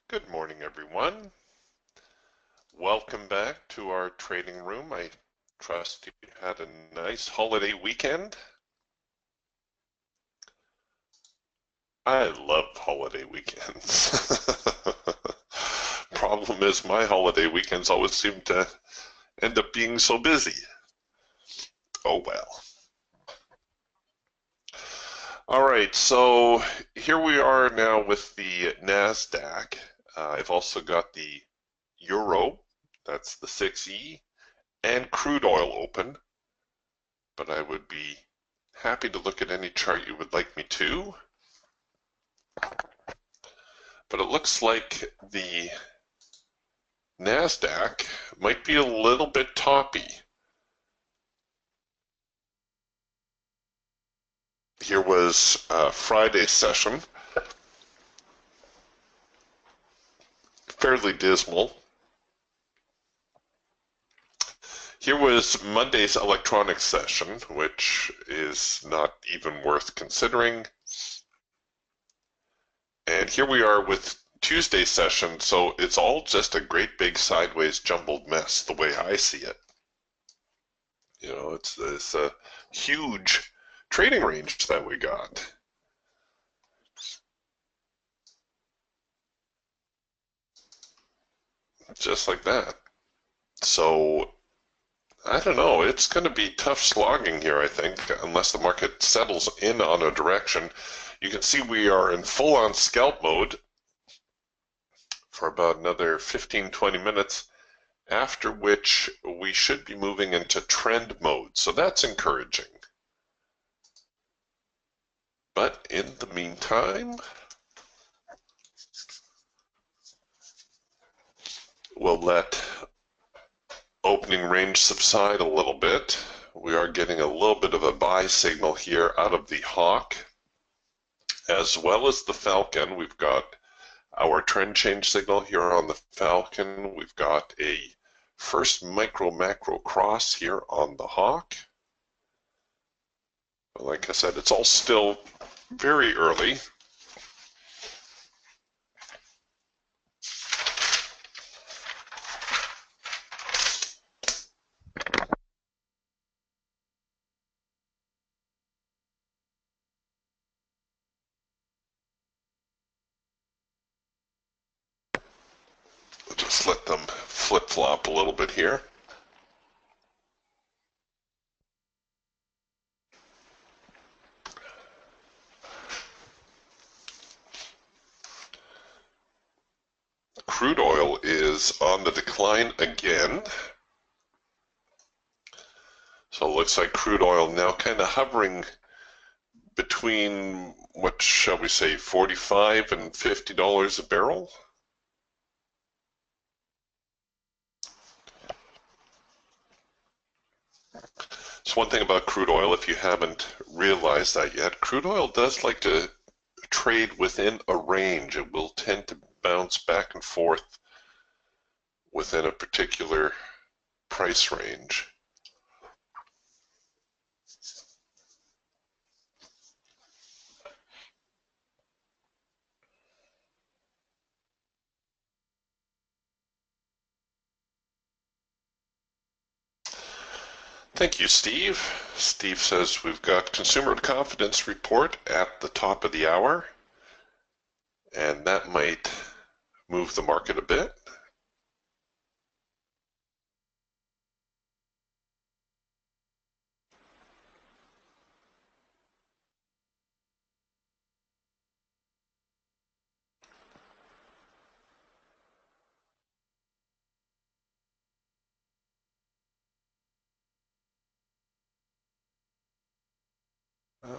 Good morning, everyone. Welcome back to our trading room. I trust you had a nice holiday weekend. I love holiday weekends. Problem is, my holiday weekends always seem to end up being so busy. Oh well. All right, so here we are now with the NASDAQ. I've also got the Euro, that's the 6E, and crude oil open. But I would be happy to look at any chart you would like me to. But it looks like the NASDAQ might be a little bit toppy. Here was Friday's session, fairly dismal. Here was Monday's electronics session, which is not even worth considering. And here we are with Tuesday's session, so it's all just a great big sideways jumbled mess, the way I see it. You know, it's a huge trading range that we got. Just like that. So, I don't know. It's going to be tough slogging here, I think, unless the market settles in on a direction. You can see we are in full-on scalp mode for about another 15-20 minutes, after which we should be moving into trend mode. So that's encouraging. But in the meantime, we'll let opening range subside a little bit. We are getting a little bit of a buy signal here out of the Hawk, as well as the Falcon. We've got our trend change signal here on the Falcon. We've got a first micro macro cross here on the Hawk. Like I said, it's all still very early. We'll just let them flip-flop a little bit here. Crude oil is on the decline again. So it looks like crude oil now kind of hovering between, what shall we say, $45 and $50 a barrel. So one thing about crude oil, if you haven't realized that yet, crude oil does like to trade within a range. It will tend to bounce back and forth within a particular price range. Thank you, Steve. Steve says we've got consumer confidence report at the top of the hour, and that might move the market a bit.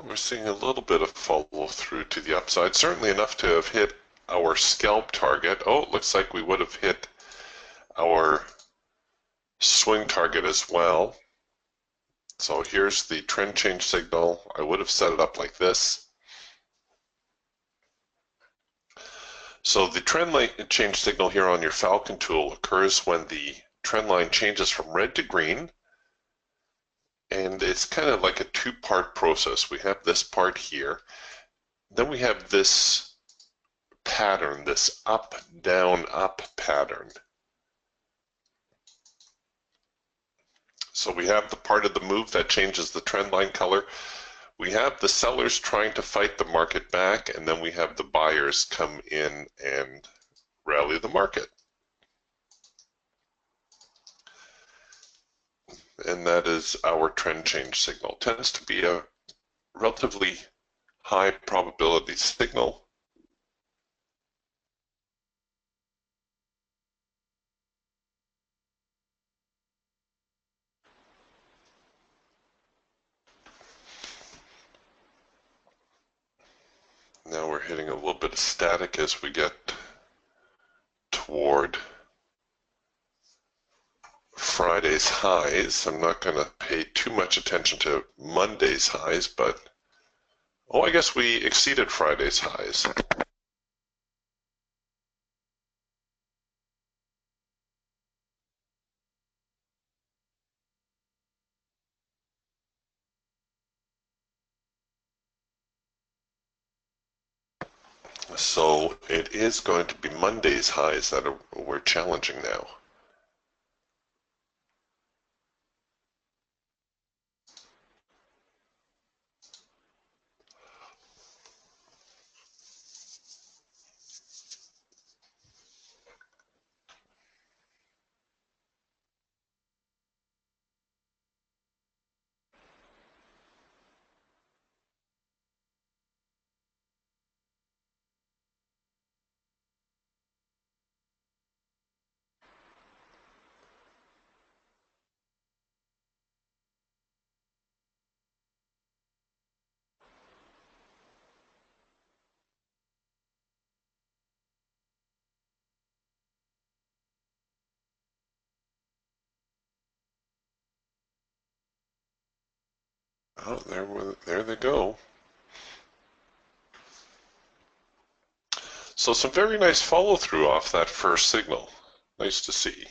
We're seeing a little bit of follow through to the upside, certainly enough to have hit our scalp target. Oh, it looks like we would have hit our swing target as well. So here's the trend change signal. I would have set it up like this. So the trend line change signal here on your Falcon tool occurs when the trend line changes from red to green. And it's kind of like a two-part process. We have this part here. Then we have this pattern, this up, down, up pattern. So we have the part of the move that changes the trend line color. We have the sellers trying to fight the market back, and then we have the buyers come in and rally the market. And that is our trend change signal. Tends to be a relatively high probability signal. Now we're hitting a little bit of static as we get toward Friday's highs. I'm not going to pay too much attention to Monday's highs, but oh, I guess we exceeded Friday's highs. So it is going to be Monday's highs that we're challenging now. Oh, there they go. So some very nice follow through off that first signal. Nice to see.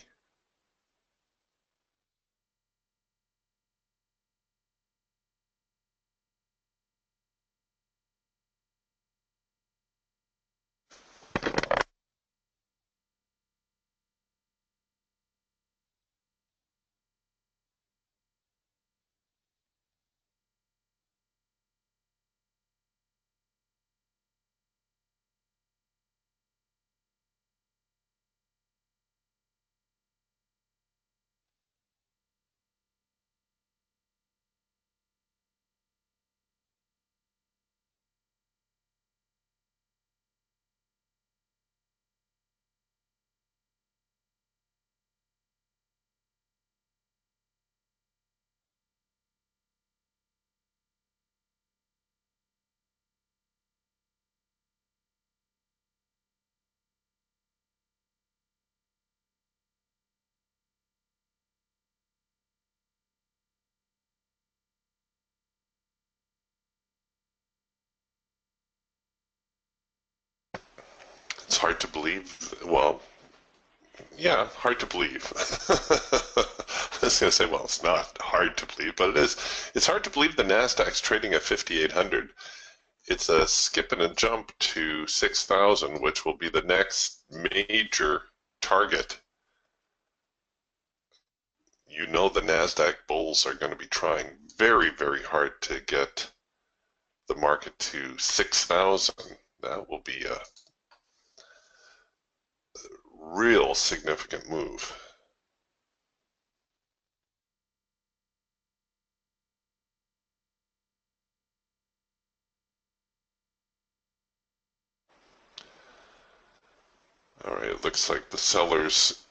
It's hard to believe. Well, yeah, hard to believe. I was going to say, well, it's not hard to believe, but it is. It's hard to believe the Nasdaq's trading at 5,800. It's a skip and a jump to 6,000, which will be the next major target. You know the Nasdaq bulls are going to be trying very, very hard to get the market to 6,000. That will be a real significant move. All right, it looks like the sellers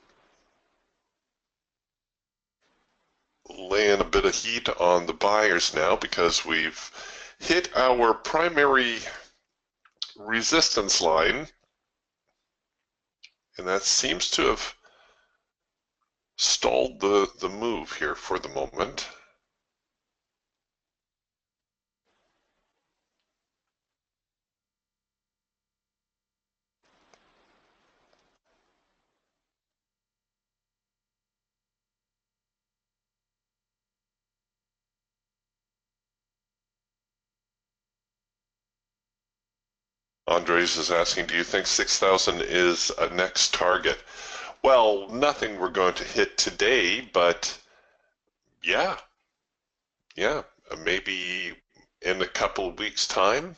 laying a bit of heat on the buyers now because we've hit our primary resistance line, and that seems to have stalled the move here for the moment. Andres is asking, do you think 6,000 is a next target? Well, nothing we're going to hit today, but yeah, yeah, maybe in a couple of weeks' time,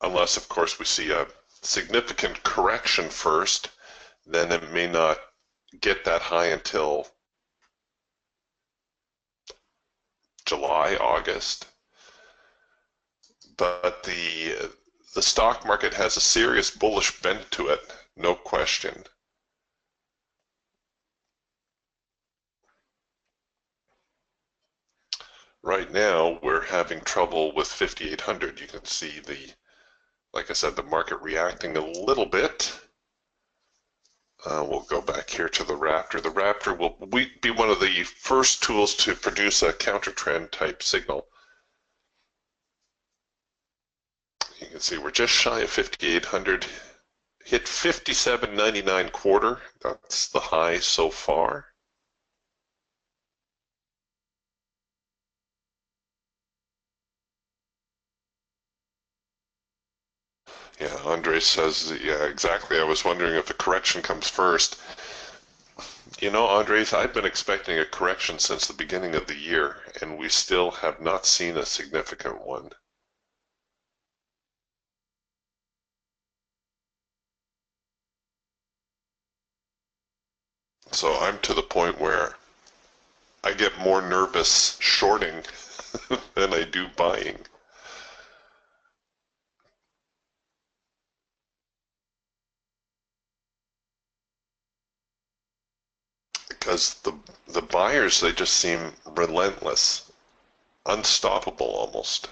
unless, of course, we see a significant correction first, then it may not get that high until July, August. But the stock market has a serious bullish bent to it, no question. Right now, we're having trouble with 5,800. You can see like I said, the market reacting a little bit. We'll go back here to the Raptor. The Raptor will be one of the first tools to produce a counter trend type signal. You can see we're just shy of 5,800. Hit 57.99 quarter. That's the high so far. Yeah, Andre says, yeah, exactly. I was wondering if the correction comes first. You know, Andres, I've been expecting a correction since the beginning of the year, and we still have not seen a significant one. So I'm to the point where I get more nervous shorting than I do buying. Because the buyers, they just seem relentless, unstoppable almost.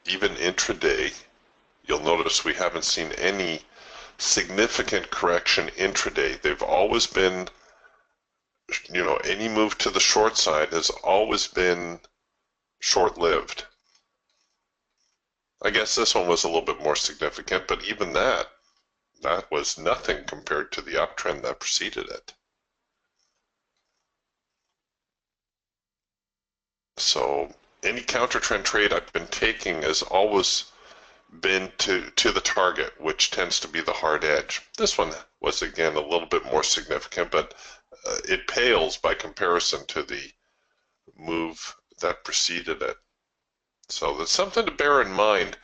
Even intraday, you'll notice we haven't seen any significant correction intraday. They've always been, you know, any move to the short side has always been short-lived. I guess this one was a little bit more significant, but even that was nothing compared to the uptrend that preceded it. So any counter trend trade I've been taking has always been to the target, which tends to be the hard edge. This one was again a little bit more significant, but it pales by comparison to the move that preceded it. So that's something to bear in mind.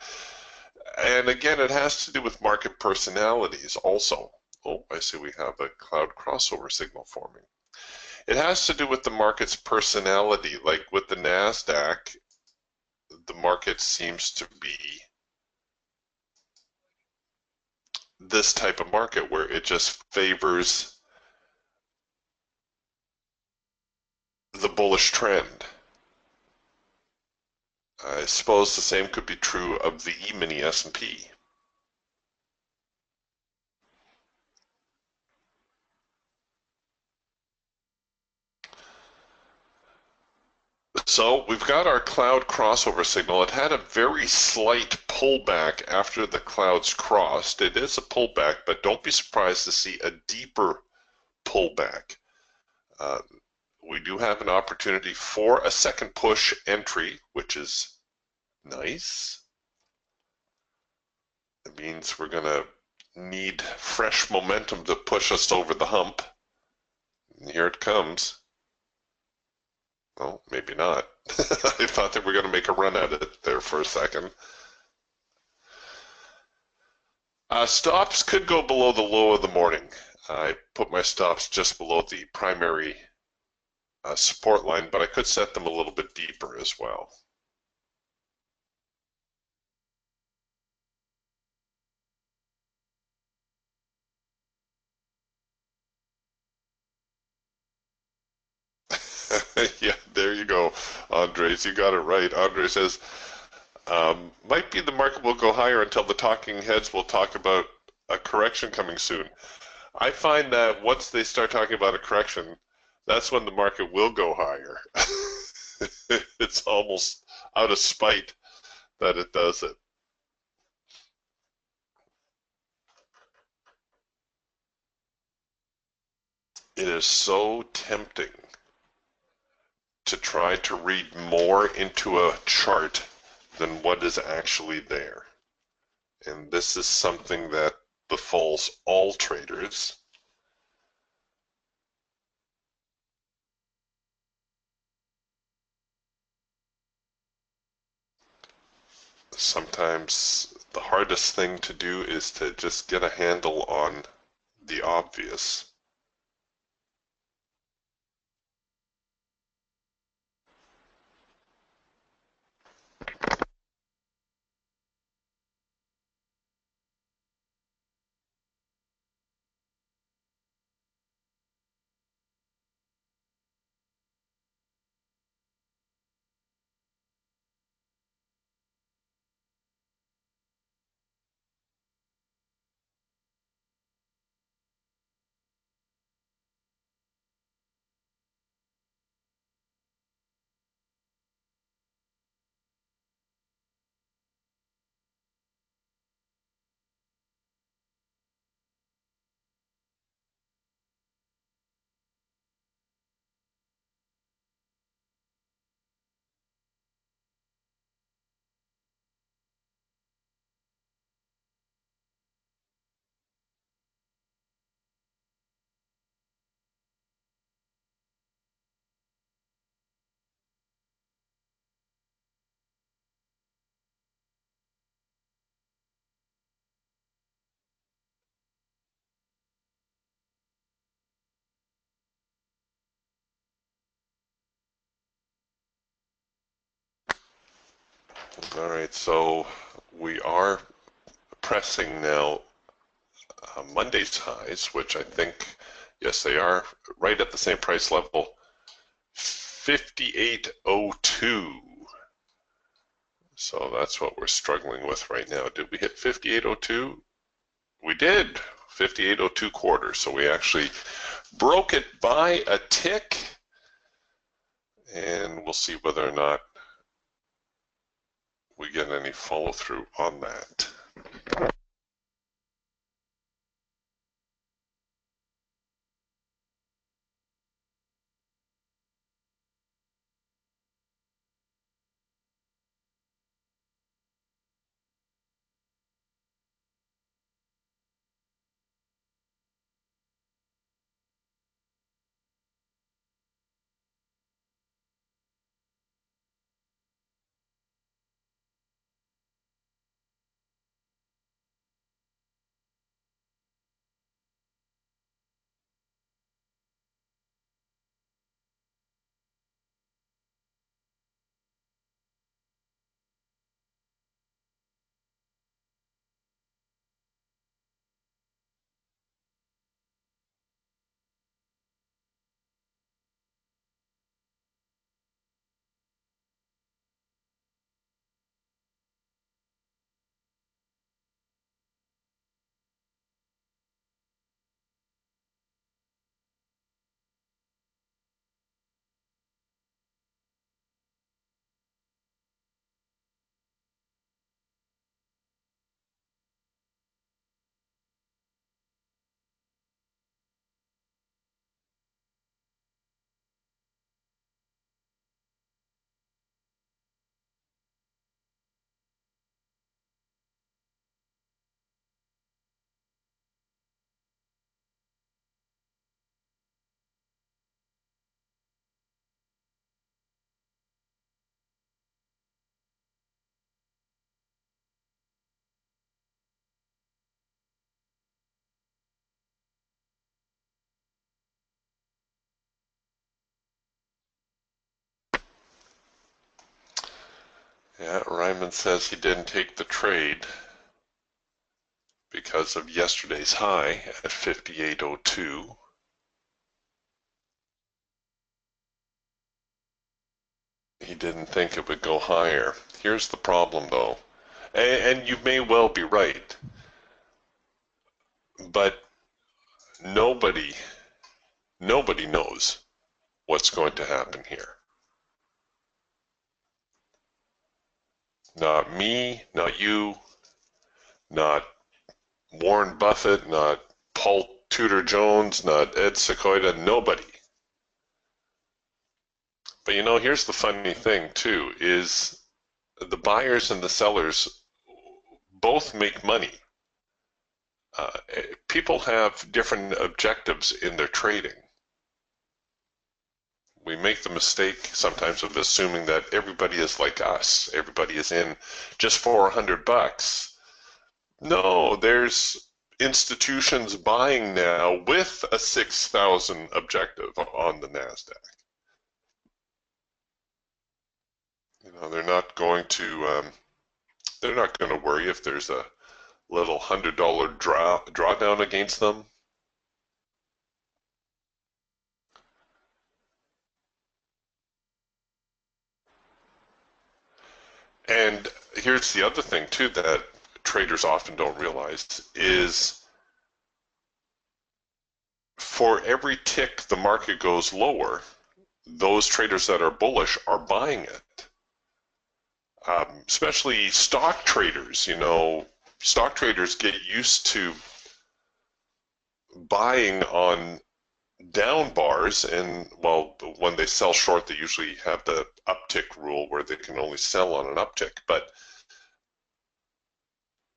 And again, it has to do with market personalities also. Oh, I see we have a cloud crossover signal forming. It has to do with the market's personality. Like with the NASDAQ, the market seems to be this type of market where it just favors the bullish trend. I suppose the same could be true of the E-mini S&P. So we've got our cloud crossover signal. It had a very slight pullback after the clouds crossed. It is a pullback, but don't be surprised to see a deeper pullback. We do have an opportunity for a second push entry, which is nice. It means we're going to need fresh momentum to push us over the hump. And here it comes. Well, maybe not. I thought that we were going to make a run at it there for a second. Stops could go below the low of the morning. I put my stops just below the primary support line, but I could set them a little bit deeper as well. Yeah, there you go, Andres. You got it right. Andres says, might be the market will go higher until the talking heads will talk about a correction coming soon. I find that once they start talking about a correction, that's when the market will go higher. It's almost out of spite that it does it. It is so tempting to try to read more into a chart than what is actually there. And this is something that befalls all traders. Sometimes the hardest thing to do is to just get a handle on the obvious. All right, so we are pressing now Monday's highs, which I think, yes, they are right at the same price level, 58.02. So that's what we're struggling with right now. Did we hit 58.02? We did. 58.02 quarters. So we actually broke it by a tick, and we'll see whether or not we get any follow through on that. Yeah, Ryman says he didn't take the trade because of yesterday's high at 58.02. He didn't think it would go higher. Here's the problem, though, and you may well be right, but nobody, nobody knows what's going to happen here. Not me, not you, not Warren Buffett, not Paul Tudor Jones, not Ed Sequoia, nobody. But here's the funny thing too, is the buyers and the sellers both make money. People have different objectives in their trading. We make the mistake sometimes of assuming that everybody is like us. Everybody is in just for $100. No, there's institutions buying now with a 6,000 objective on the NASDAQ. They're not going to worry if there's a little $100 drawdown against them. And here's the other thing too that traders often don't realize is for every tick the market goes lower, those traders that are bullish are buying it. Especially stock traders, stock traders get used to buying on down bars, and well, when they sell short, they usually have the uptick rule where they can only sell on an uptick. But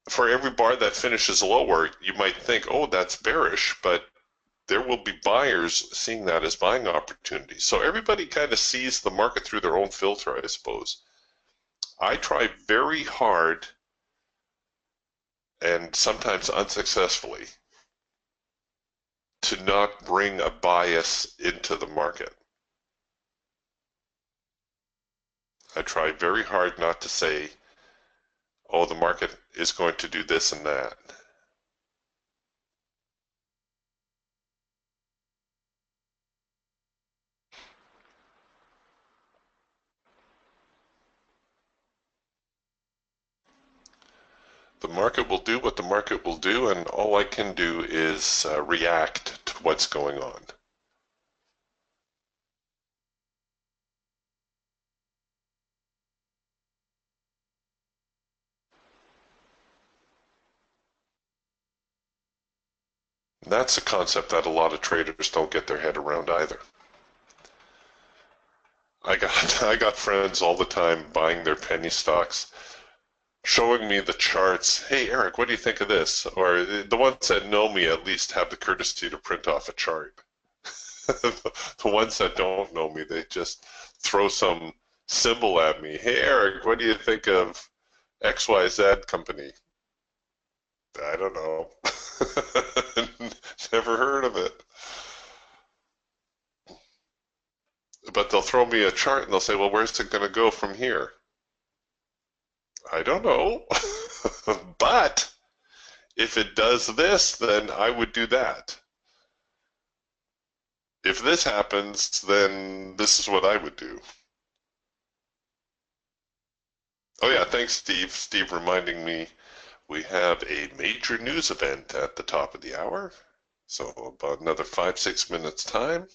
for every bar that finishes lower, you might think, oh, that's bearish, but there will be buyers seeing that as buying opportunities. So everybody kind of sees the market through their own filter, I suppose. I try very hard, and sometimes unsuccessfully, to not bring a bias into the market. I try very hard not to say, oh, the market is going to do this and that. The market will do what the market will do, and all I can do is react to what's going on. And that's a concept that a lot of traders don't get their head around either. I got friends all the time buying their penny stocks, showing me the charts. Hey, Eric, what do you think of this? Or the ones that know me at least have the courtesy to print off a chart. The ones that don't know me, they just throw some symbol at me. Hey, Eric, what do you think of XYZ company? I don't know. Never heard of it. But they'll throw me a chart and they'll say, well, where's it going to go from here? I don't know. But if it does this, then I would do that. If this happens, then this is what I would do. Oh yeah, thanks, Steve. Steve reminding me we have a major news event at the top of the hour. So about another 5-6 minutes time.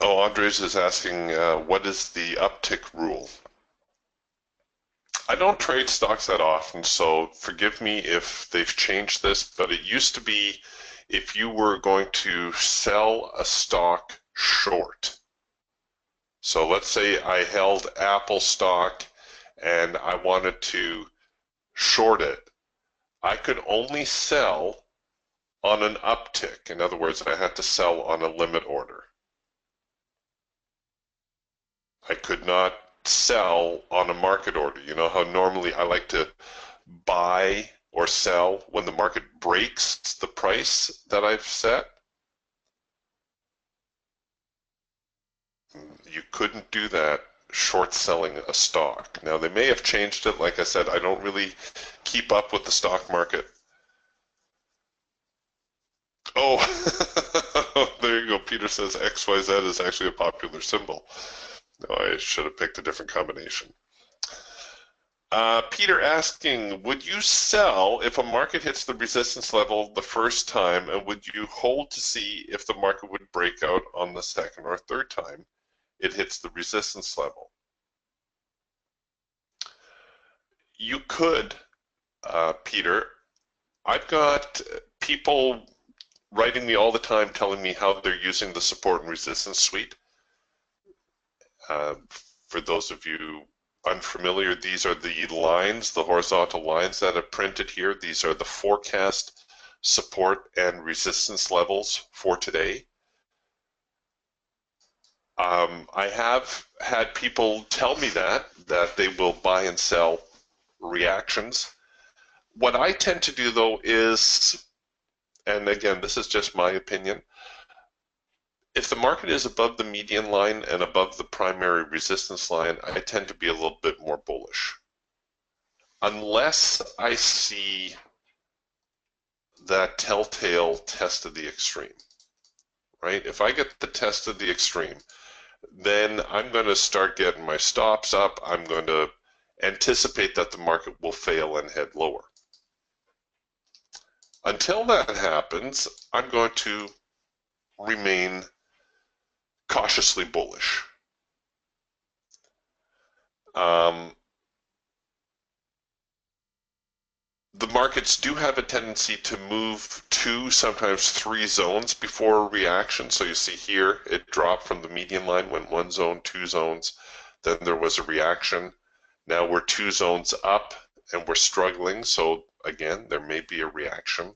Oh, Andres is asking, what is the uptick rule? I don't trade stocks that often, so forgive me if they've changed this, but it used to be if you were going to sell a stock short. So let's say I held Apple stock and I wanted to short it. I could only sell on an uptick. In other words, I had to sell on a limit order. I could not sell on a market order. You know how normally I like to buy or sell when the market breaks the price that I've set? You couldn't do that short selling a stock. Now, they may have changed it. Like I said, I don't really keep up with the stock market. Oh, there you go. Peter says XYZ is actually a popular symbol. No, I should have picked a different combination. Peter asking, would you sell if a market hits the resistance level the first time, and would you hold to see if the market would break out on the second or third time it hits the resistance level? You could, Peter. I've got people writing me all the time telling me how they're using the support and resistance suite. For those of you unfamiliar, these are the lines, the horizontal lines that are printed here. These are the forecast support and resistance levels for today. I have had people tell me that they will buy and sell reactions. What I tend to do though is, and again, this is just my opinion, if the market is above the median line and above the primary resistance line, I tend to be a little bit more bullish. Unless I see that telltale test of the extreme, right? If I get the test of the extreme, then I'm going to start getting my stops up. I'm going to anticipate that the market will fail and head lower. Until that happens, I'm going to remain cautiously bullish. The markets do have a tendency to move 2, sometimes 3 zones before a reaction. So you see here, it dropped from the median line, went 1 zone, 2 zones, then there was a reaction. Now we're 2 zones up and we're struggling. So again, there may be a reaction.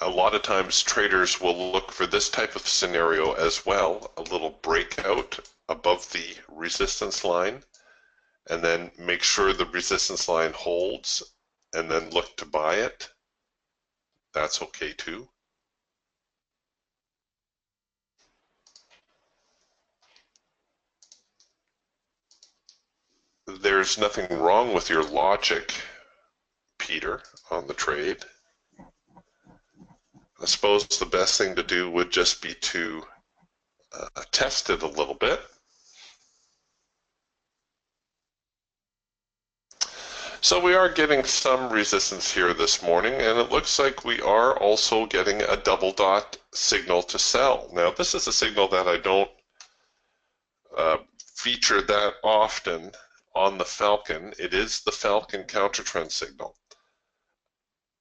A lot of times traders will look for this type of scenario as well, a little breakout above the resistance line, and then make sure the resistance line holds, and then look to buy it. That's okay too. There's nothing wrong with your logic, Peter, on the trade. I suppose the best thing to do would just be to test it a little bit. So we are getting some resistance here this morning, and it looks like we are also getting a double dot signal to sell. Now this is a signal that I don't feature that often on the Falcon. It is the Falcon counter trend signal.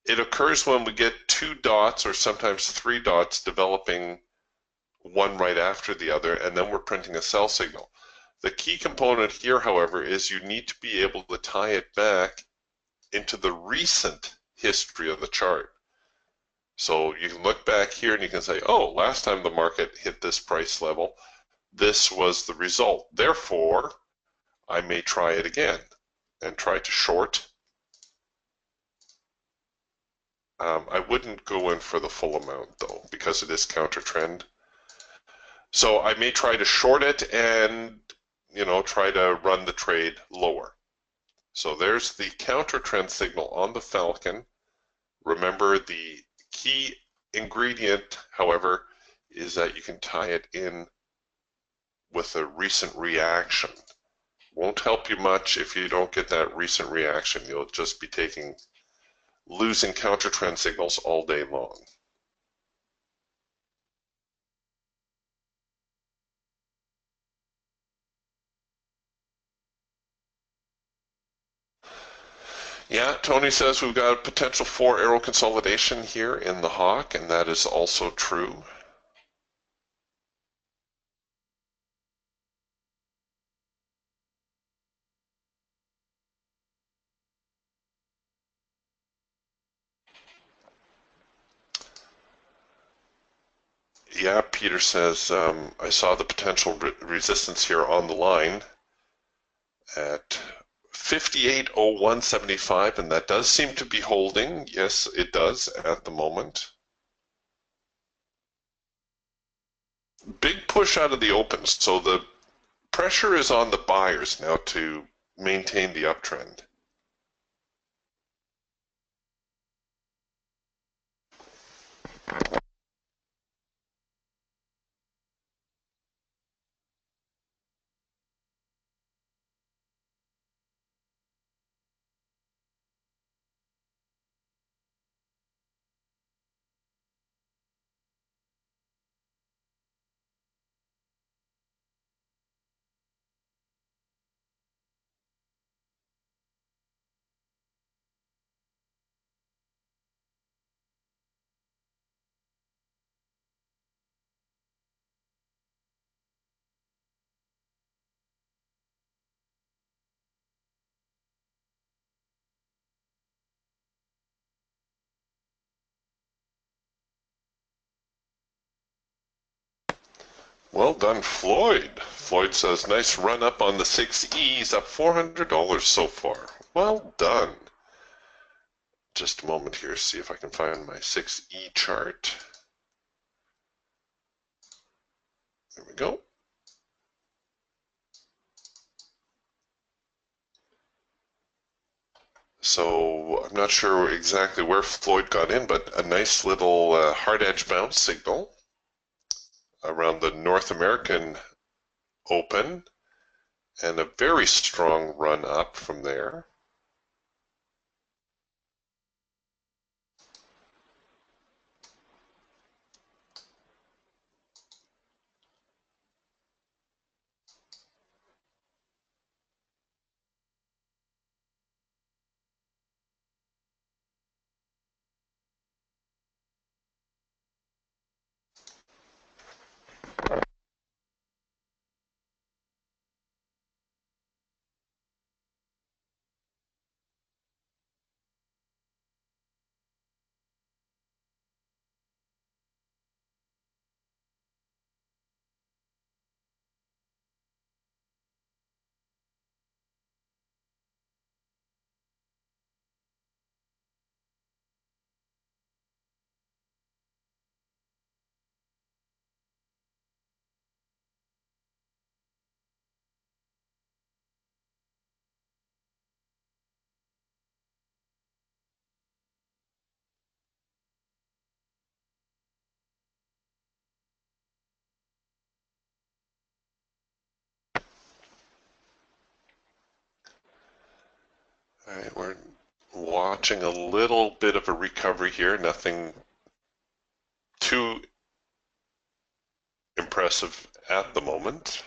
It occurs when we get 2 dots or sometimes 3 dots developing one right after the other, and then we're printing a sell signal. The key component here, however, is you need to be able to tie it back into the recent history of the chart. So you can look back here and you can say, oh, last time the market hit this price level, this was the result. Therefore, I may try it again and try to short. I wouldn't go in for the full amount though, because it is counter trend. So I may try to short it and, try to run the trade lower. So there's the counter trend signal on the Falcon. Remember, the key ingredient, however, is that you can tie it in with a recent reaction. Won't help you much if you don't get that recent reaction. You'll just be losing counter trend signals all day long. Yeah, Tony says we've got a potential 4 arrow consolidation here in the Hawk, and that is also true. Yeah, Peter says, I saw the potential resistance here on the line at 58.0175, and that does seem to be holding. Yes, it does at the moment. Big push out of the open, so the pressure is on the buyers now to maintain the uptrend. Well done, Floyd. Floyd says, nice run up on the 6Es, up $400 so far. Well done. Just a moment here, see if I can find my 6E chart. There we go. So I'm not sure exactly where Floyd got in, but a nice little hard edge bounce signal around the North American Open and a very strong run up from there. All right, we're watching a little bit of a recovery here. Nothing too impressive at the moment.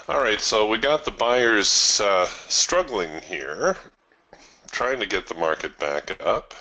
All right, so we got the buyers struggling here, trying to get the market back up.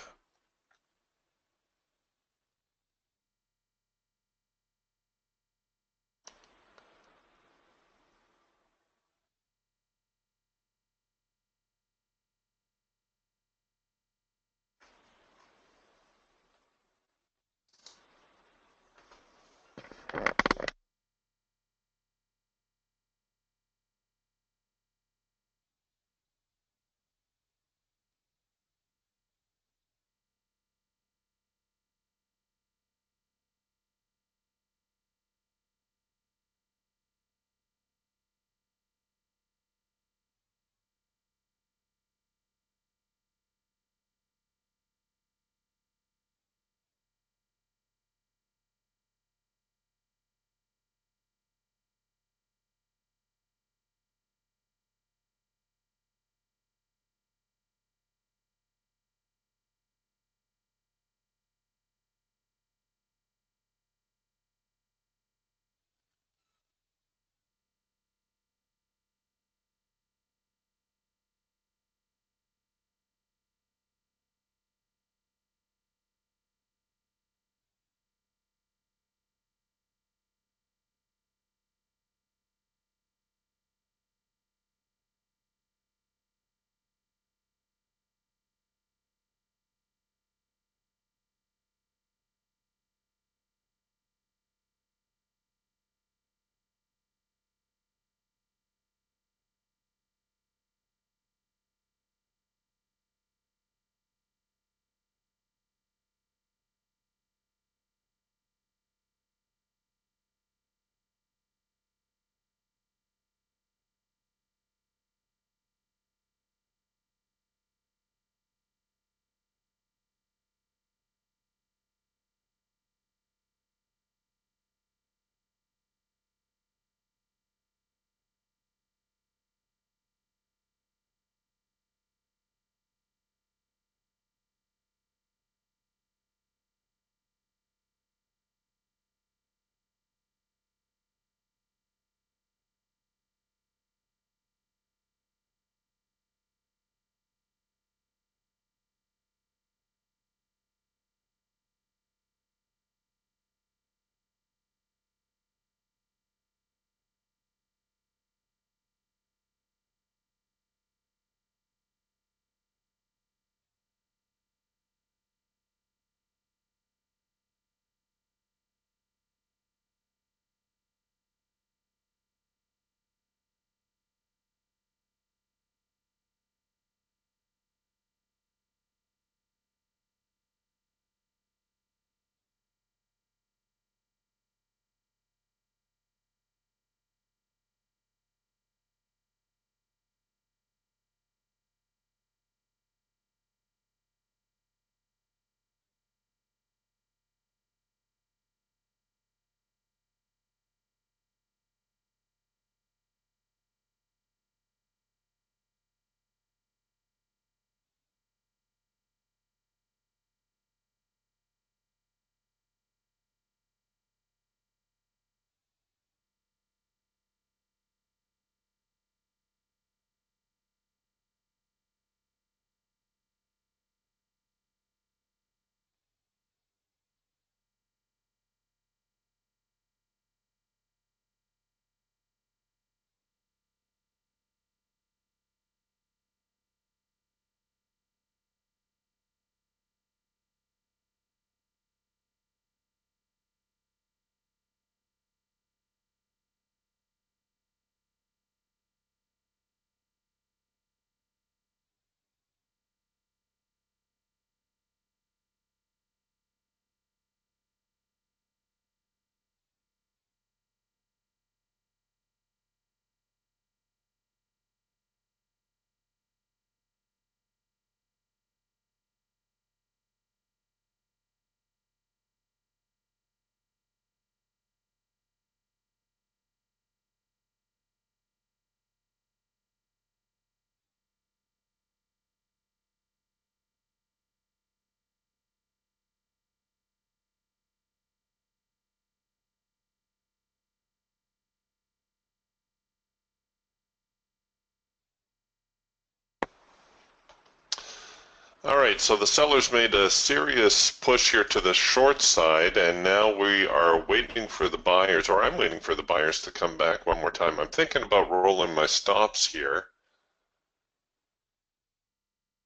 All right, so the sellers made a serious push here to the short side, and now we are waiting for the buyers, or I'm waiting for the buyers to come back one more time. I'm thinking about rolling my stops here,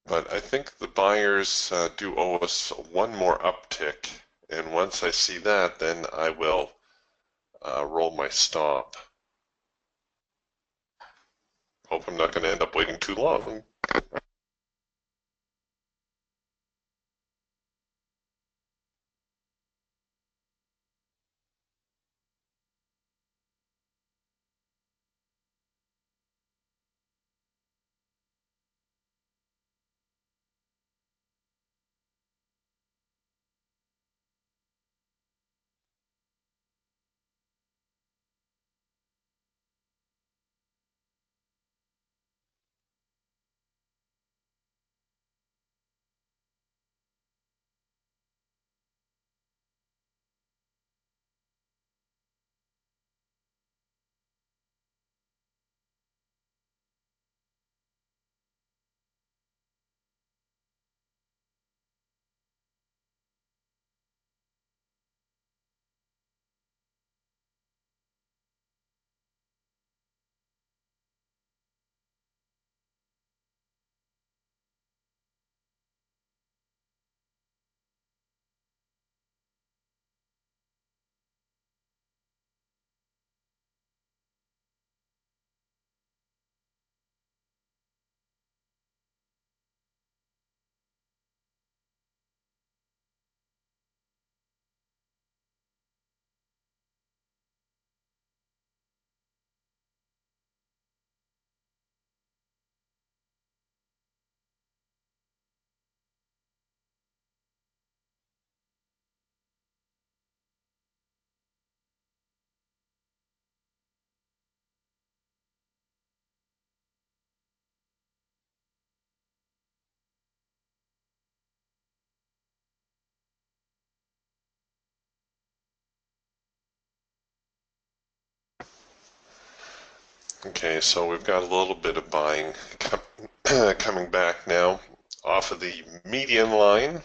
but I think the buyers do owe us one more uptick, and once I see that, then I will roll my stop. Hope I'm not going to end up waiting too long. Okay, so we've got a little bit of buying coming back now off of the median line.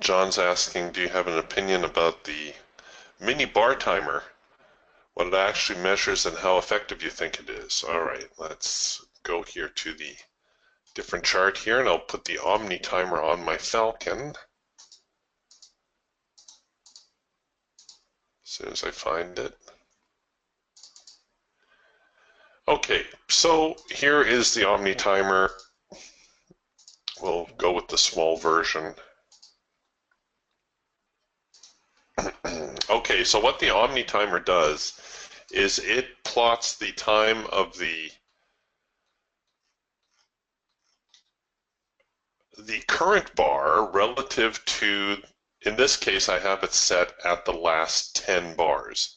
John's asking, do you have an opinion about the mini bar timer? What it actually measures and how effective you think it is. All right, let's go here to the different chart here, and I'll put the Omni timer on my Falcon as soon as I find it. Okay, so here is the Omni timer. We'll go with the small version. Okay, so what the Omni timer does is it plots the time of the current bar relative to, in this case, I have it set at the last 10 bars.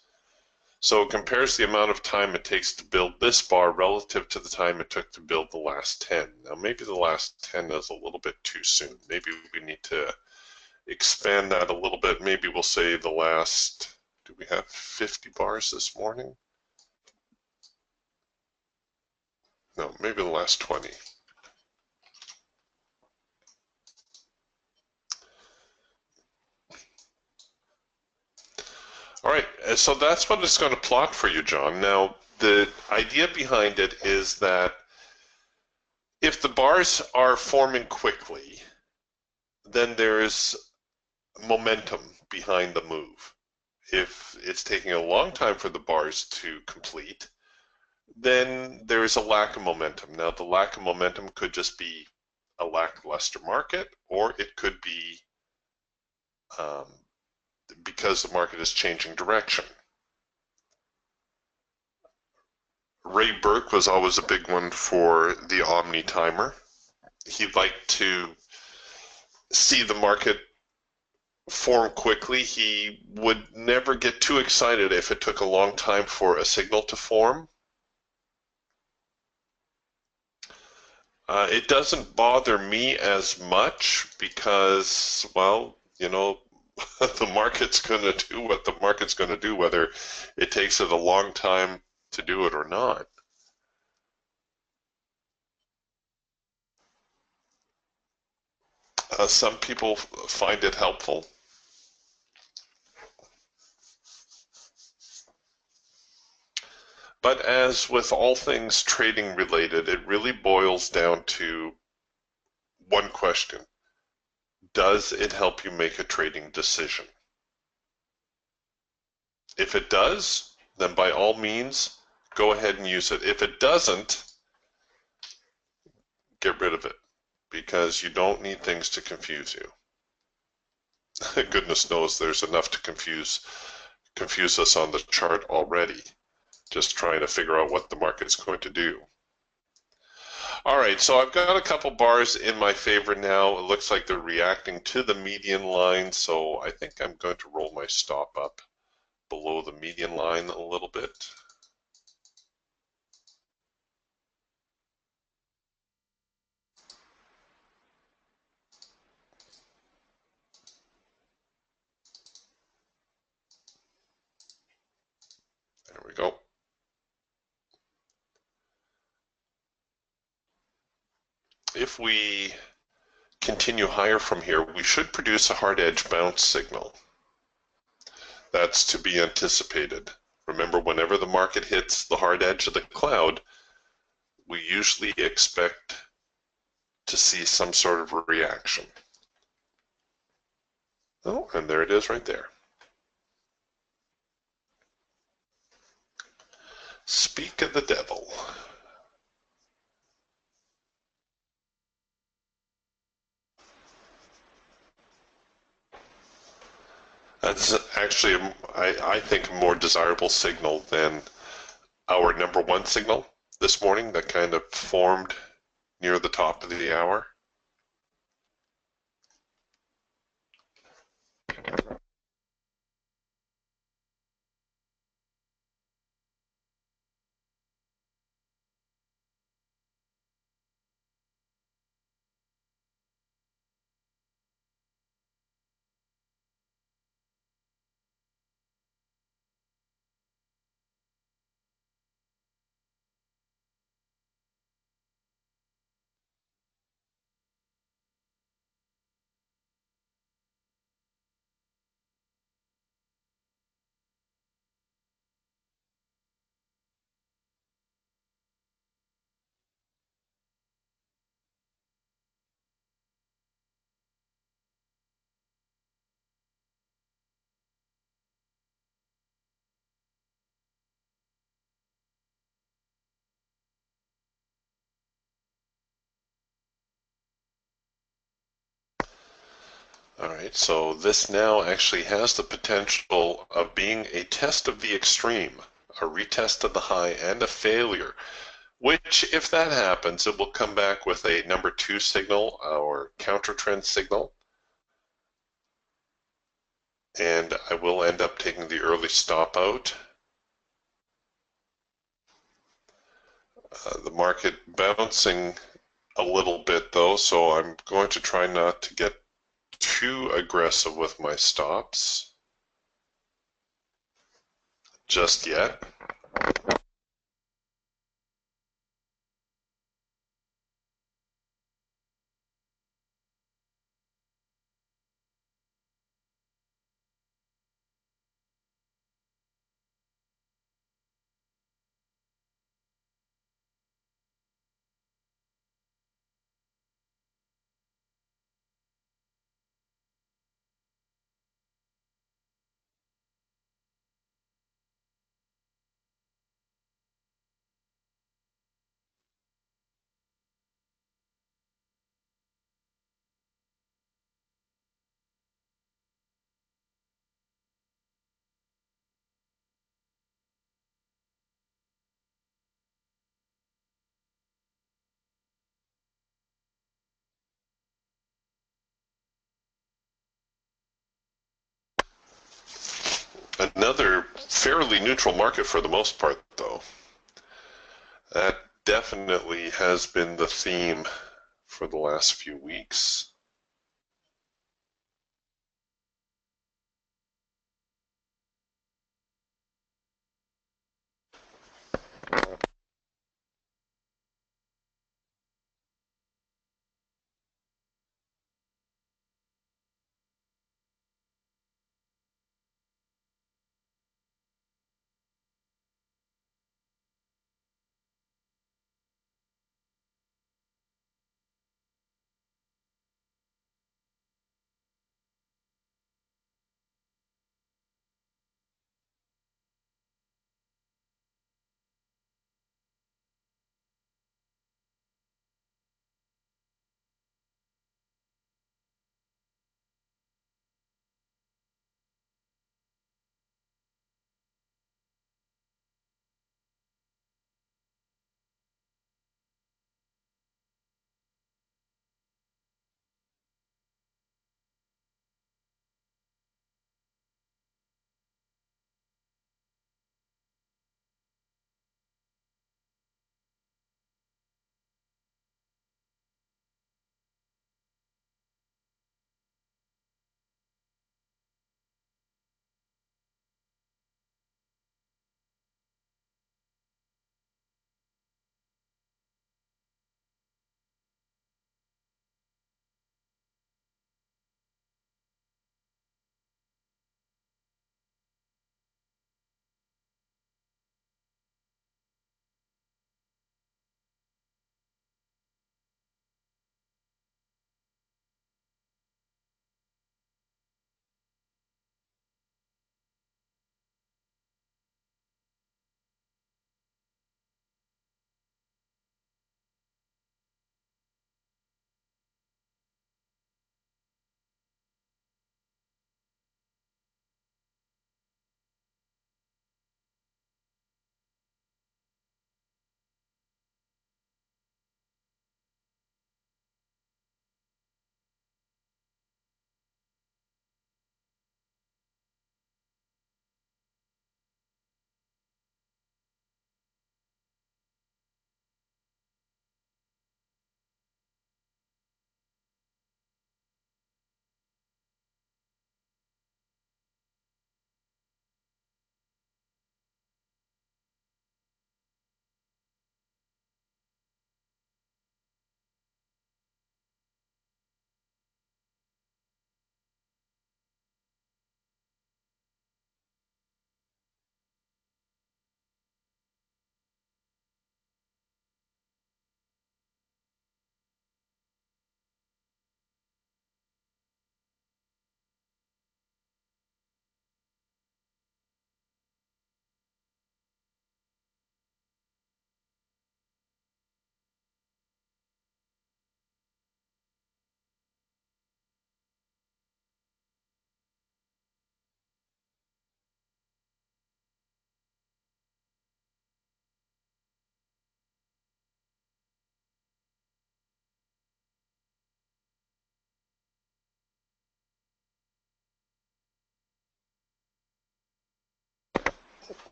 So it compares the amount of time it takes to build this bar relative to the time it took to build the last 10. Now maybe the last 10 is a little bit too soon. Maybe we need to expand that a little bit. Maybe we'll say the last, do we have 50 bars this morning? No, maybe the last 20. All right, so that's what it's going to plot for you, John. Now, the idea behind it is that if the bars are forming quickly, then there's momentum behind the move. If it's taking a long time for the bars to complete, then there is a lack of momentum. Now, the lack of momentum could just be a lackluster market, or it could be um, because the market is changing direction. Ray Burke was always a big one for the Omni timer. He liked to see the market form quickly. He would never get too excited if it took a long time for a signal to form. It doesn't bother me as much because, well, the market's going to do what the market's going to do, whether it takes it a long time to do it or not. Some people find it helpful. But as with all things trading related, it really boils down to one question. Does it help you make a trading decision? If it does, then by all means, go ahead and use it. If it doesn't, get rid of it because you don't need things to confuse you. Goodness knows there's enough to confuse us on the chart already, just trying to figure out what the market's going to do. All right, so I've got a couple bars in my favor now. It looks like they're reacting to the median line, so I think I'm going to roll my stop up below the median line a little bit. There we go. If we continue higher from here, we should produce a hard edge bounce signal. That's to be anticipated. Remember, whenever the market hits the hard edge of the cloud, we usually expect to see some sort of reaction. Oh, and there it is right there. Speak of the devil. That's actually, I think, a more desirable signal than our number one signal this morning that kind of formed near the top of the hour. All right, so this now actually has the potential of being a test of the extreme, a retest of the high and a failure, which if that happens, it will come back with a number two signal or counter trend signal. And I will end up taking the early stop out. The market bouncing a little bit though, so I'm going to try not to get too aggressive with my stops just yet. Another fairly neutral market for the most part, though. That definitely has been the theme for the last few weeks.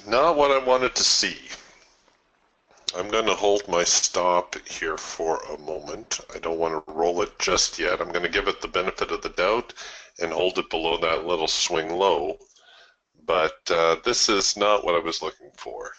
Not what I wanted to see. I'm going to hold my stop here for a moment. I don't want to roll it just yet. I'm going to give it the benefit of the doubt and hold it below that little swing low. But this is not what I was looking for.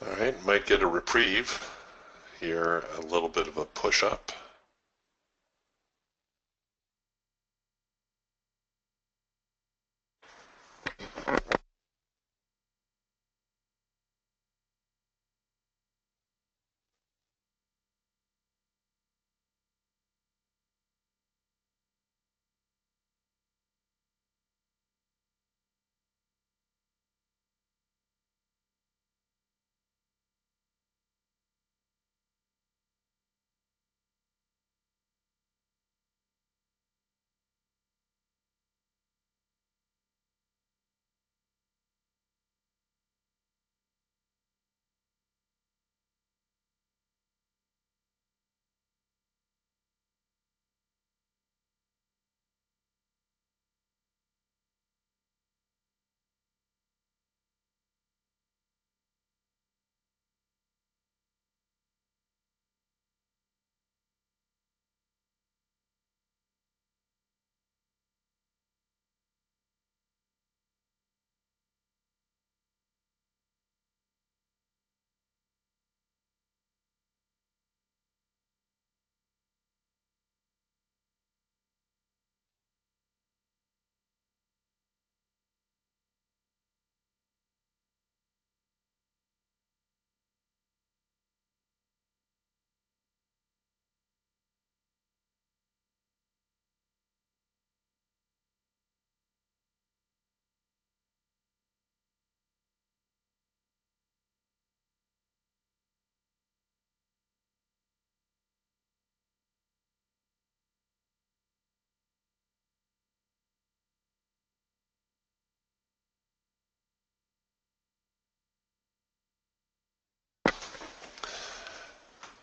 All right, might get a reprieve here, a little bit of a push up.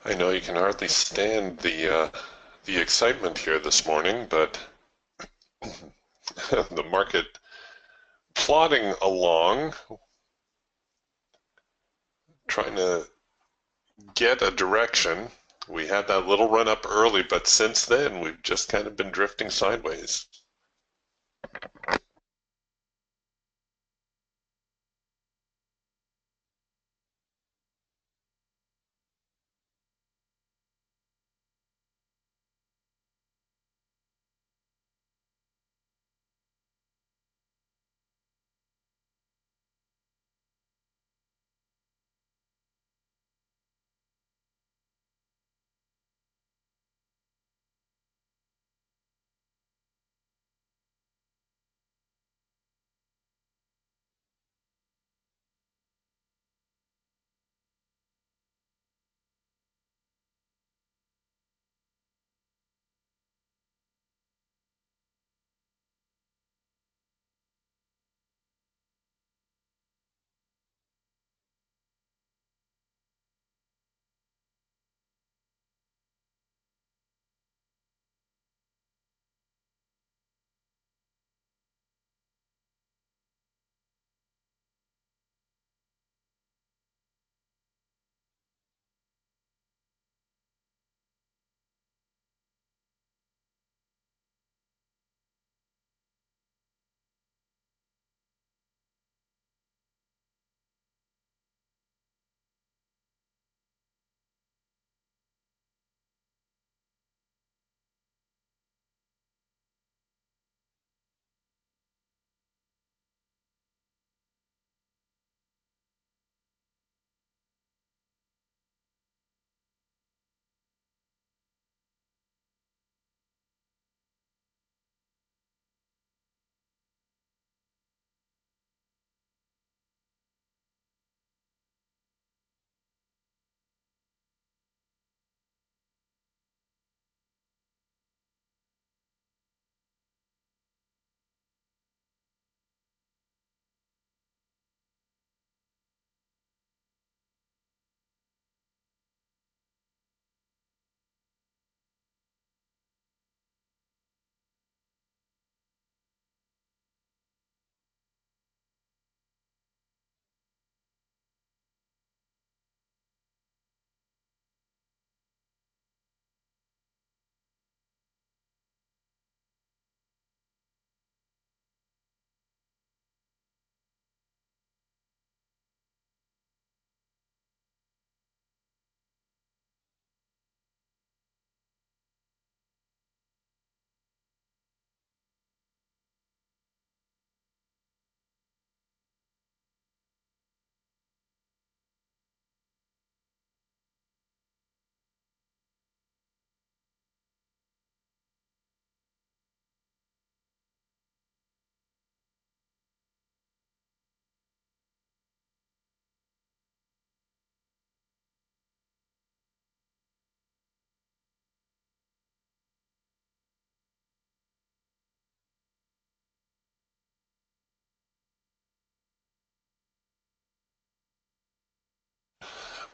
I know you can hardly stand the excitement here this morning, but the market plodding along, trying to get a direction. We had that little run up early, but since then we've just kind of been drifting sideways.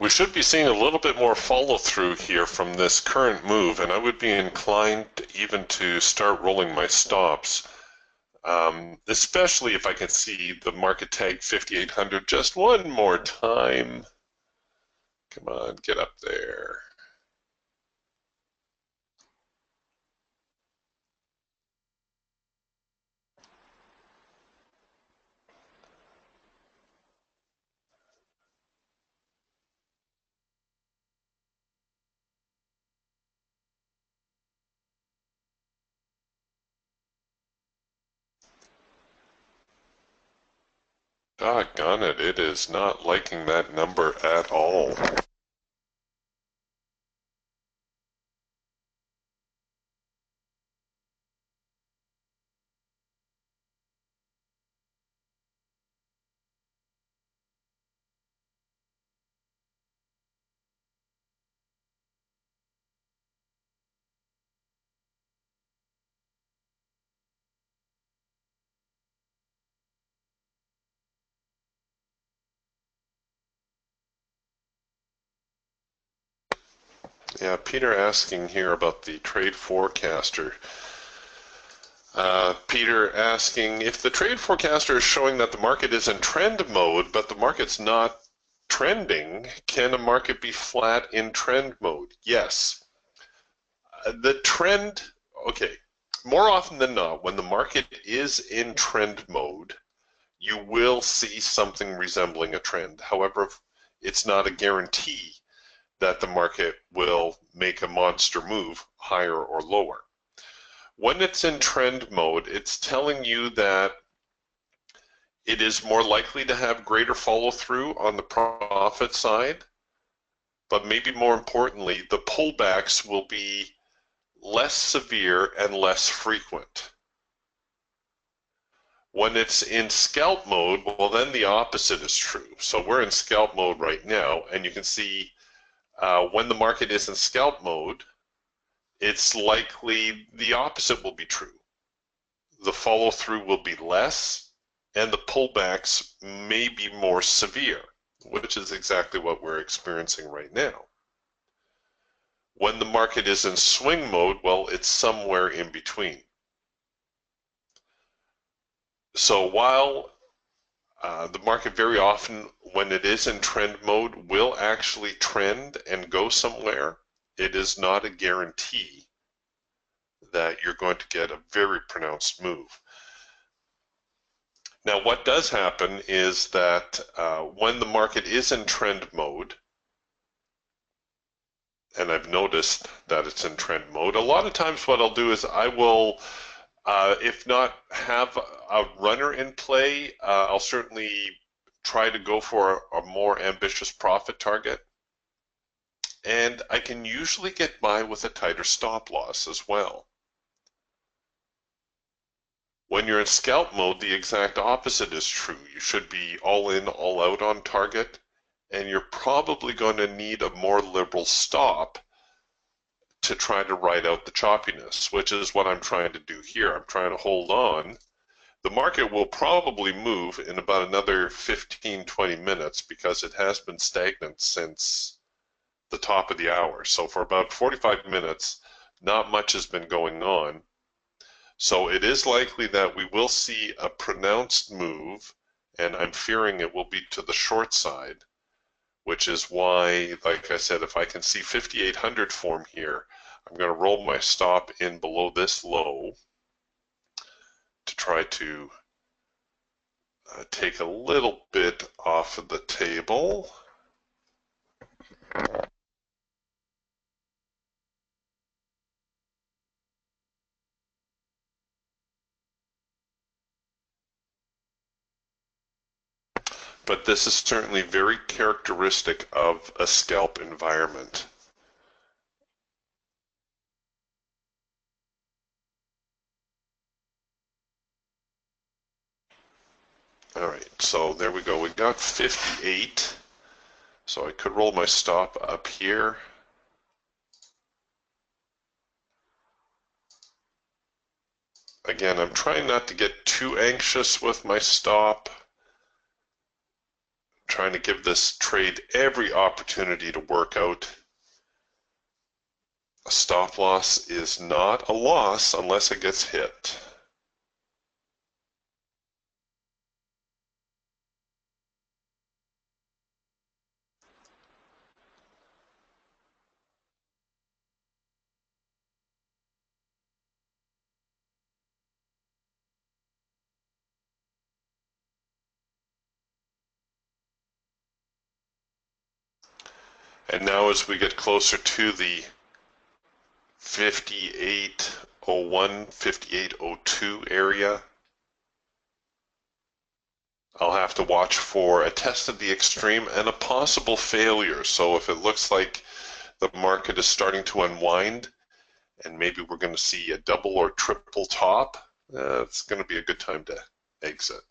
We should be seeing a little bit more follow through here from this current move, and I would be inclined even to start rolling my stops, especially if I can see the market tag 5,800 just one more time. Come on, get up there. Doggone it, it is not liking that number at all. Yeah, Peter asking here about the trade forecaster. Peter asking if the trade forecaster is showing that the market is in trend mode, but the market's not trending, can a market be flat in trend mode? Yes. The trend, okay, more often than not, when the market is in trend mode, you will see something resembling a trend. However, it's not a guarantee that the market will make a monster move higher or lower. When it's in trend mode, it's telling you that it is more likely to have greater follow through on the profit side, but maybe more importantly, the pullbacks will be less severe and less frequent. When it's in scalp mode, well, then the opposite is true. So we're in scalp mode right now, and you can see when the market is in scalp mode, it's likely the opposite will be true. The follow through will be less, and the pullbacks may be more severe, which is exactly what we're experiencing right now. When the market is in swing mode, well, it's somewhere in between. So while the market very often, when it is in trend mode, will actually trend and go somewhere, it is not a guarantee that you're going to get a very pronounced move. Now, what does happen is that when the market is in trend mode, and I've noticed that it's in trend mode, a lot of times what I'll do is I will, if not have a runner in play, I'll certainly try to go for a more ambitious profit target. And I can usually get by with a tighter stop loss as well. When you're in scalp mode, the exact opposite is true. You should be all in, all out on target, and you're probably going to need a more liberal stop to try to ride out the choppiness, which is what I'm trying to do here. I'm trying to hold on. The market will probably move in about another 15-20 minutes because it has been stagnant since the top of the hour. So for about 45 minutes, not much has been going on. So it is likely that we will see a pronounced move, and I'm fearing it will be to the short side, which is why, like I said, if I can see 5,800 form here, I'm going to roll my stop in below this low to try to take a little bit off of the table. But this is certainly very characteristic of a scalp environment. All right, so there we go. We got 58. So I could roll my stop up here. Again, I'm trying not to get too anxious with my stop. trying to give this trade every opportunity to work out. A stop loss is not a loss unless it gets hit. And now as we get closer to the 5801, 5802 area, I'll have to watch for a test of the extreme and a possible failure. So if it looks like the market is starting to unwind and maybe we're going to see a double or triple top, it's going to be a good time to exit.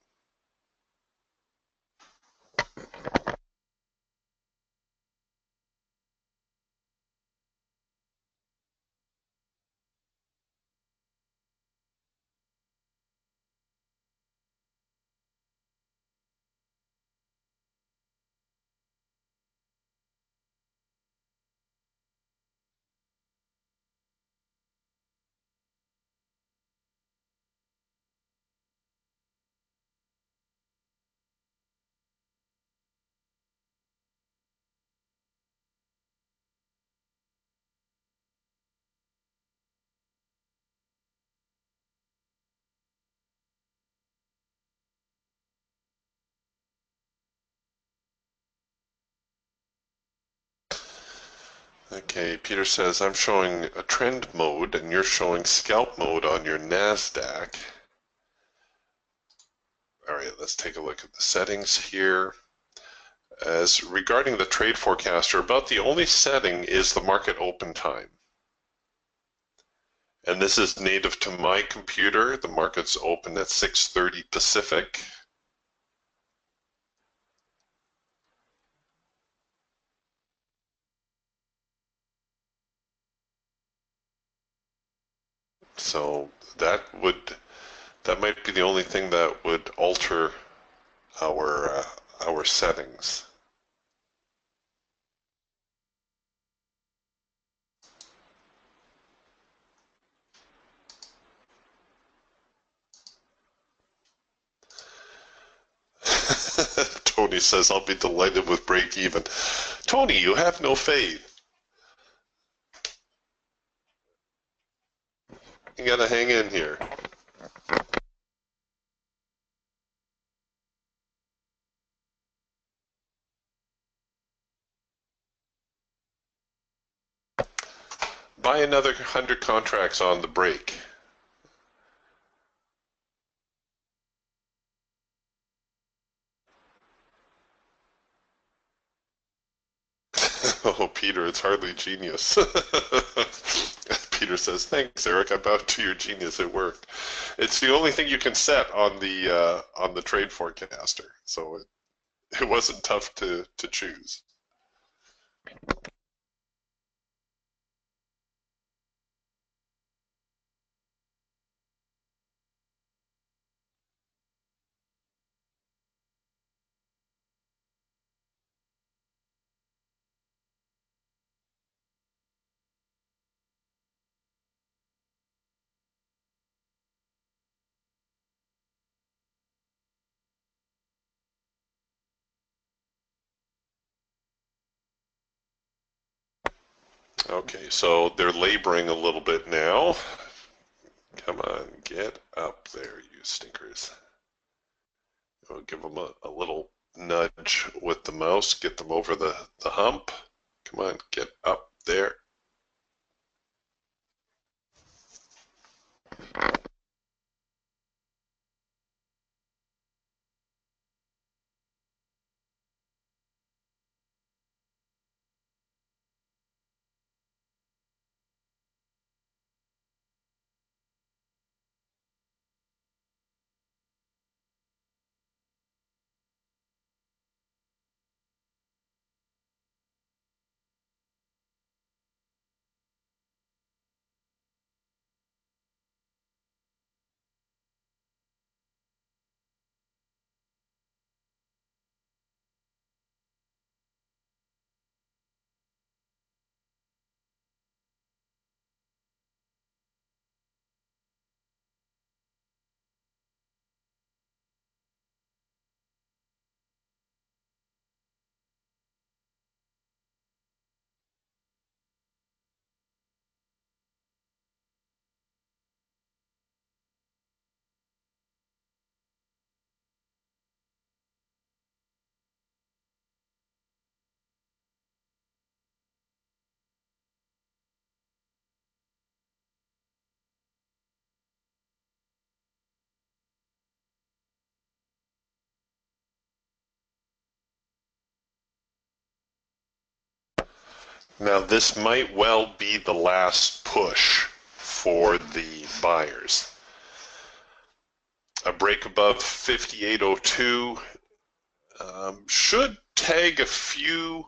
Okay, Peter says, I'm showing a trend mode and you're showing scalp mode on your NASDAQ. All right, let's take a look at the settings here. As regarding the trade forecaster, about the only setting is the market open time. And this is native to my computer. The market's open at 6:30 Pacific. So that might be the only thing that would alter our settings. Tony says, I'll be delighted with break even. Tony, you have no faith. You gotta hang in here. Buy another 100 contracts on the break. Oh, Peter, it's hardly genius. Peter says, thanks, Eric. I bow to your genius at work. It's the only thing you can set on the trade forecaster, so it wasn't tough to choose. Okay, so they're laboring a little bit now. Come on, get up there, you stinkers. We'll give them a little nudge with the mouse, get them over the hump. Come on, get up there. Now, this might well be the last push for the buyers. A break above 58.02 should tag a few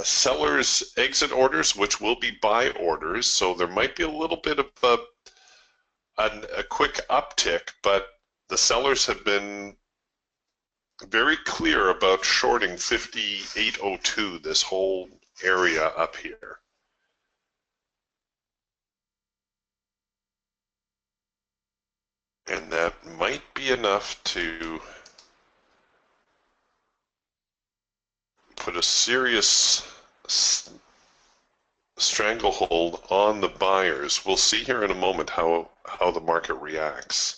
sellers' exit orders, which will be buy orders. So there might be a little bit of a quick uptick, but the sellers have been very clear about shorting 58.02, this whole area up here. And that might be enough to put a serious stranglehold on the buyers. We'll see here in a moment how the market reacts.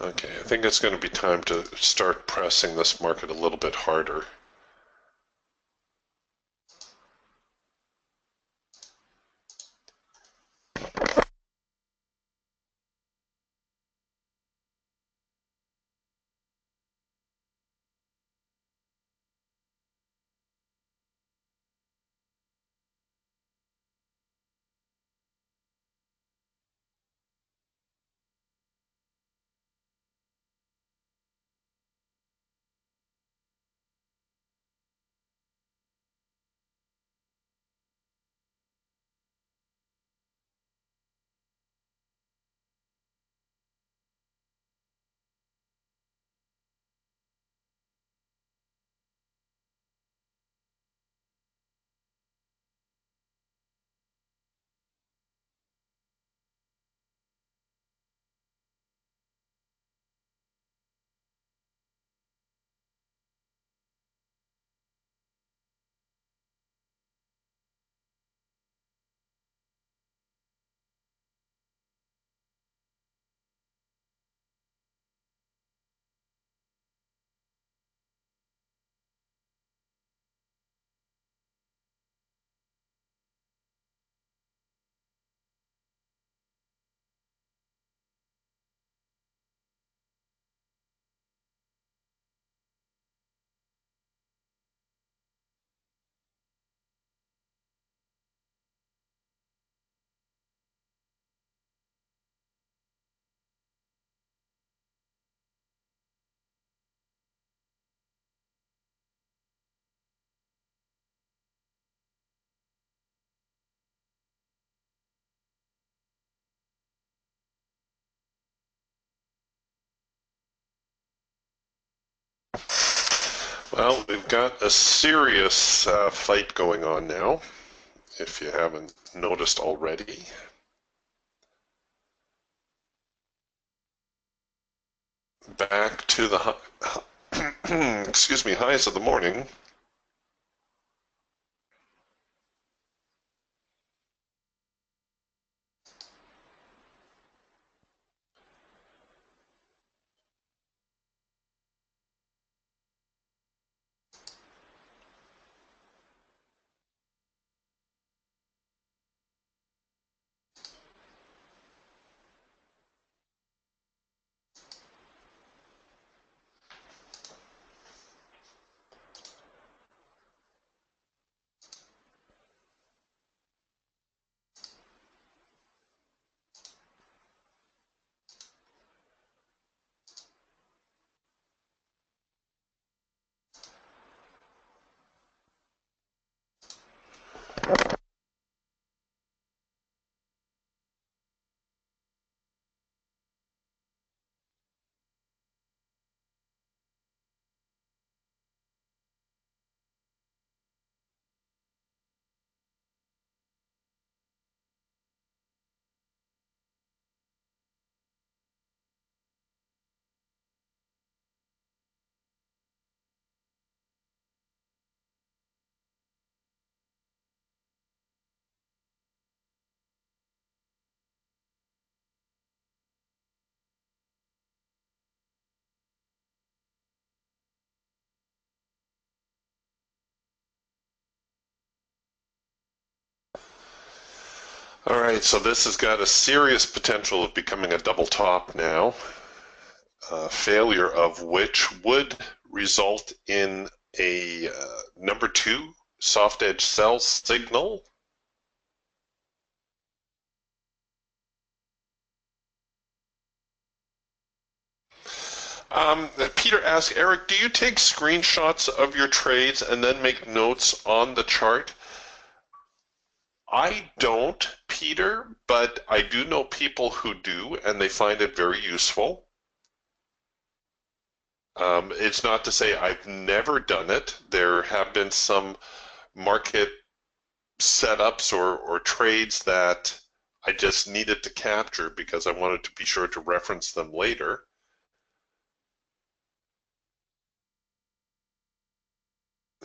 Okay, I think it's going to be time to start pressing this market a little bit harder. Well, we've got a serious fight going on now, if you haven't noticed already. Back to the excuse me, highs of the morning. All right, so this has got a serious potential of becoming a double top now, failure of which would result in a number 2 soft edge sell signal. Peter asks, Eric, do you take screenshots of your trades and then make notes on the chart? I don't, Peter, but I do know people who do, and they find it very useful. It's not to say I've never done it. There have been some market setups or trades that I just needed to capture because I wanted to be sure to reference them later.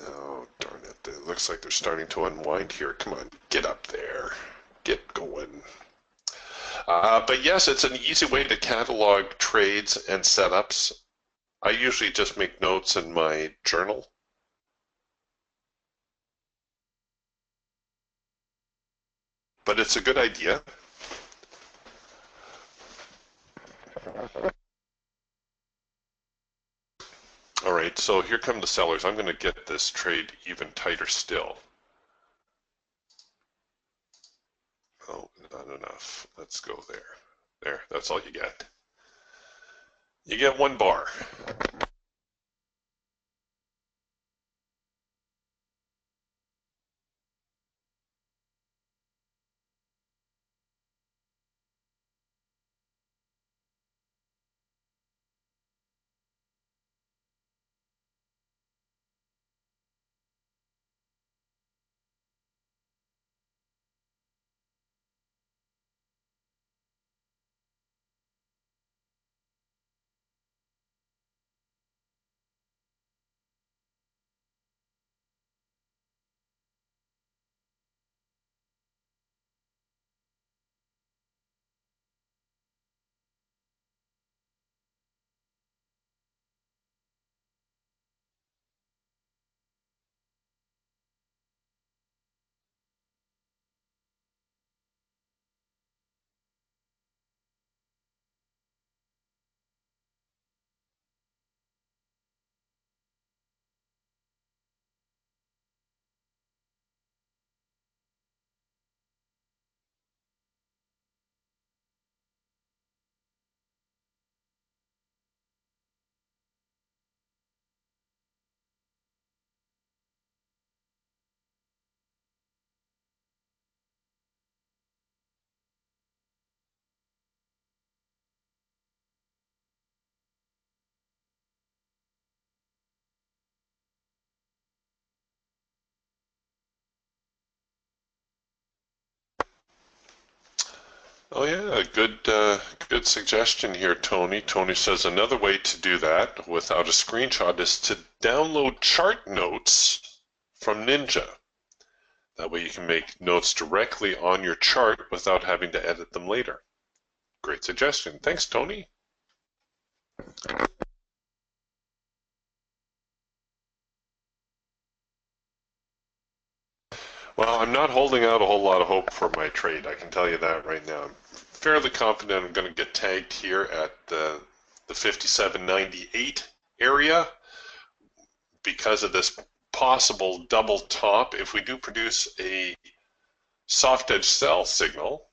Oh, darn it. It looks like they're starting to unwind here. Come on, get up there. Get going. But yes, it's an easy way to catalog trades and setups. I usually just make notes in my journal. But it's a good idea. All right, so here come the sellers. I'm going to get this trade even tighter still. Oh, not enough. Let's go there. There, that's all you get. You get 1 bar. Oh yeah, good suggestion here, Tony. Tony says another way to do that without a screenshot is to download chart notes from Ninja. That way you can make notes directly on your chart without having to edit them later. Great suggestion. Thanks, Tony. Well, I'm not holding out a whole lot of hope for my trade. I can tell you that right now. I'm fairly confident I'm going to get tagged here at the 57.98 area because of this possible double top. If we do produce a soft edge sell signal,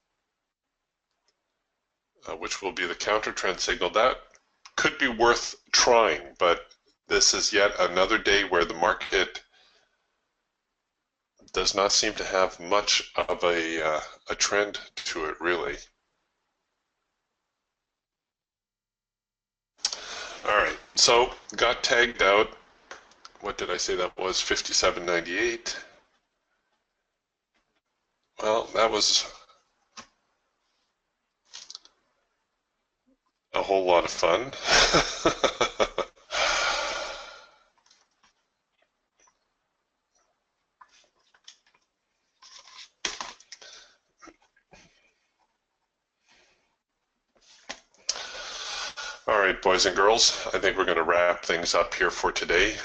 which will be the counter trend signal, that could be worth trying, but this is yet another day where the market does not seem to have much of a trend to it, really. All right, so got tagged out. What did I say that was? 57.98. Well, that was a whole lot of fun. All right, boys and girls, I think we're going to wrap things up here for today.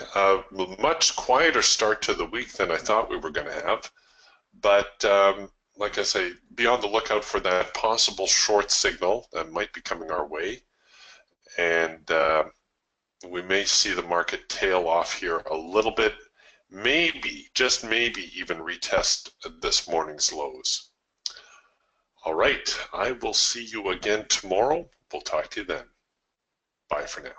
Much quieter start to the week than I thought we were going to have, but like I say, be on the lookout for that possible short signal that might be coming our way. And we may see the market tail off here a little bit, maybe, just maybe even retest this morning's lows. All right, I will see you again tomorrow. We'll talk to you then. Bye for now.